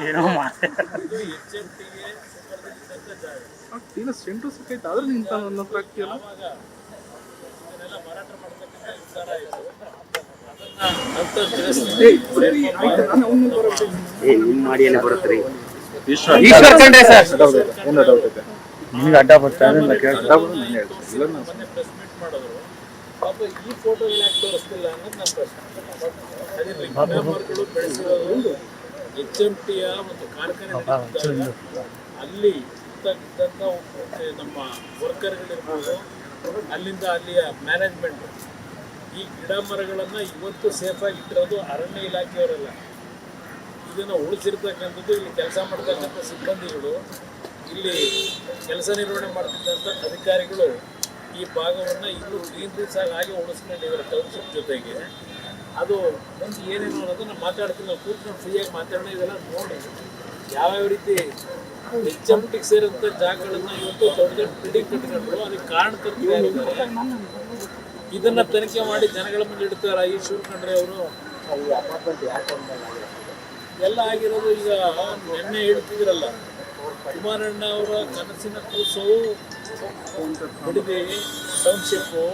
ಏನೋ ಮಾಡಿ ಇಲ್ಲ ಸೆಂಟ್ರ್ ಸಿಕ್ಕೈತೆ ಆದ್ರೆ ನಿಂತ ನನ್ನ ಹತ್ರ ಆಗ್ತೀಯಲ್ಲ ಮಾಡಿ ಬರುತ್ತೀ ಈಶ್ವರ್ ಖಂಡ್ರೆ ಸರ್ ಏನೋ ಡೌಟ್ ಐತೆ ನಿಮ್ಗೆ ಅಡ್ಡ ಬರ್ತಾನೆ ಕೇಳ್ತಾ ಪಾಪ ಈ ಫೋಟೋ ಯಾಕೆ ತೋರಿಸ್ತಿಲ್ಲ ಅನ್ನೋದು ನನ್ನ ಪ್ರಶ್ನೆ. ಬೆಳೆಸಿರೋದು HMTಯ ಒಂದು ಕಾರ್ಖಾನೆ ಅಲ್ಲಿ ಇದ್ದಂಥ ನಮ್ಮ ವರ್ಕರ್ಗಳಿರ್ಬೋದು, ಅಲ್ಲಿಂದ ಅಲ್ಲಿಯ ಮ್ಯಾನೇಜ್ಮೆಂಟ್ ಈ ಗಿಡ ಮರಗಳನ್ನು ಇವತ್ತು ಸೇಫಾಗಿ ಇಟ್ಟಿರೋದು ಅರಣ್ಯ ಇಲಾಖೆಯವರಲ್ಲ. ಇದನ್ನು ಉಳಿಸಿರ್ತಕ್ಕಂಥದ್ದು ಇಲ್ಲಿ ಕೆಲಸ ಮಾಡ್ತಕ್ಕಂಥ ಸಿಬ್ಬಂದಿಗಳು, ಇಲ್ಲಿ ಕೆಲಸ ನಿರ್ವಹಣೆ ಮಾಡ್ತಿದ್ದಂಥ ಅಧಿಕಾರಿಗಳು ಈ ಭಾಗವನ್ನು ಇನ್ನೂ ಕ್ಲೀನ್ ರೀಸಾಗಿ ಹಾಗೆ ಉಳಿಸ್ಕೊಂಡಿದ್ದಾರೆ ಟೌನ್ಶಿಪ್ ಜೊತೆಗೆ. ಅದು ಮುಂದೆ ಏನೇನು ಅನ್ನೋದು ನಾವು ಮಾತಾಡ್ತೀವಿ, ನಾವು ಕೂತ್ಕೊಂಡು ಫ್ರೀಯಾಗಿ ಮಾತಾಡೋಣ. ಇದೆಲ್ಲ ನೋಡಿ ಯಾವ್ಯಾವ ರೀತಿ HMTಗೆ ಸೇರಿದಂಥ ಜಾಗಗಳನ್ನು ಇವತ್ತು ದೊಡ್ಡ ದೊಡ್ಡ ಬಿಲ್ಡಿಂಗ್ ಕಟ್ಕೊಂಡ್ರು. ಅದಕ್ಕೆ ಕಾರಣಕರ್ತರಾಗಿದ್ದಾರೆ. ಇದನ್ನು ತನಿಖೆ ಮಾಡಿ ಜನಗಳ ಮುಂದೆ ಇಡ್ತಾರ ಈಶ್ವರ್ ಖಂಡ್ರೆ ಅವರು. ಎಲ್ಲ ಆಗಿರೋದು ಈಗ ನಿನ್ನೆ ಹೇಳ್ತಿದ್ರಲ್ಲ, ಕುಮಾರಣ್ಣ ಅವರ ಕನಸಿನ ಕೂಸು ಬಿಡದಿ ಟೌನ್ಶಿಪ್ಪು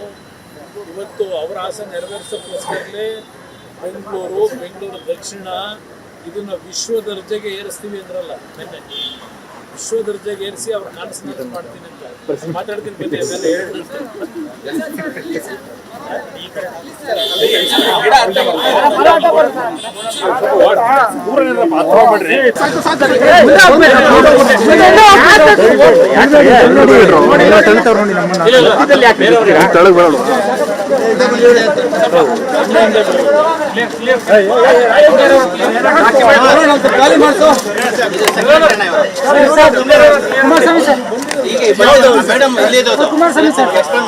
ಇವತ್ತು ಅವರ ಆಸೆ ನೆರವೇರಿಸೋಕ್ಕೋಸ್ಕರಲೇ ಬೆಂಗಳೂರು ದಕ್ಷಿಣ ಇದನ್ನು ವಿಶ್ವ ದರ್ಜೆಗೆ ಏರಿಸ್ತೀವಿ ಅಂದ್ರಲ್ಲ ನಿನ್ನೆ. ವಿಶ್ವ ದರ್ಜೆಗೆ ಏರಿಸಿ ಅವ್ರ ಕನಸು ನನಸು ಮಾಡ್ತೀನಿ ಅಂತ ಮಾತಾಡ್ತೀನಿ. ಬನ್ನಿ ಅದೆಲ್ಲ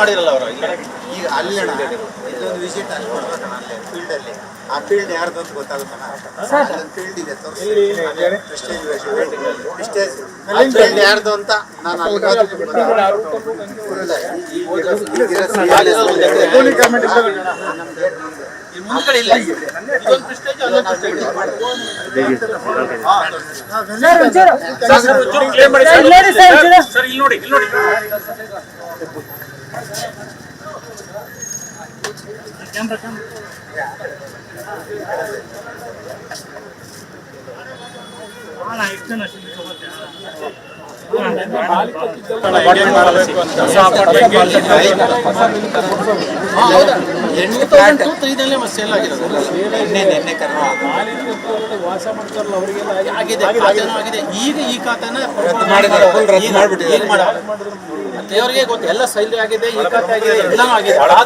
ಮಾಡಿರಲ್ಲ ಅವರು ಈಗ ಅಲ್ಲಿ ಇದೊಂದು ವಿಸಿಟ್ ಫೀಲ್ಡಲ್ಲಿ ಆ ಫೀಲ್ಡ್ ಯಾರ್ದು ಅಂತ ಗೊತ್ತಾಗುತ್ತಲ್ಲ. ಫೀಲ್ಡ್ ಇದೆ ಫೀಲ್ಡ್ ಯಾರ್ದು ಅಂತ ನಾನು ವಾಸ ಮಾಡ್ತಾರಲ್ಲ ಅವರಿಗೆಲ್ಲ ಆಗಿದೆ. ಈಗ ಈ ಖಾತೆನ ದೇವರಿಗೆ ಗೊತ್ತು, ಎಲ್ಲ ಸೈಲ್ ಆಗಿದೆ, ಈ ಖಾತೆ ಆಗಿದೆ, ಎಲ್ಲನೂ ಆಗಿದೆ.